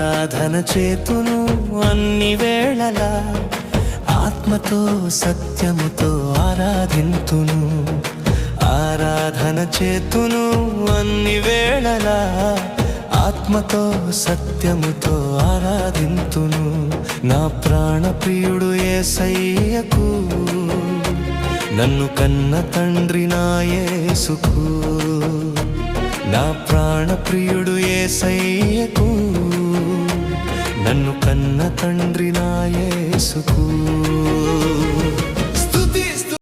ఆరాధన చేతును అన్ని వేళలా, ఆత్మతో సత్యముతో ఆరాధింతును. ఆరాధన చేతును అన్ని వేళలా, ఆత్మతో సత్యముతో ఆరాధింతును. నా ప్రాణ ప్రియుడు యేసయ్యకు, నన్ను కన్న తండ్రి నా యేసుకు. నా ప్రాణ ప్రియుడు యేసయ్యకు, నన్ను కన్న తండ్రి నా యేసుకు.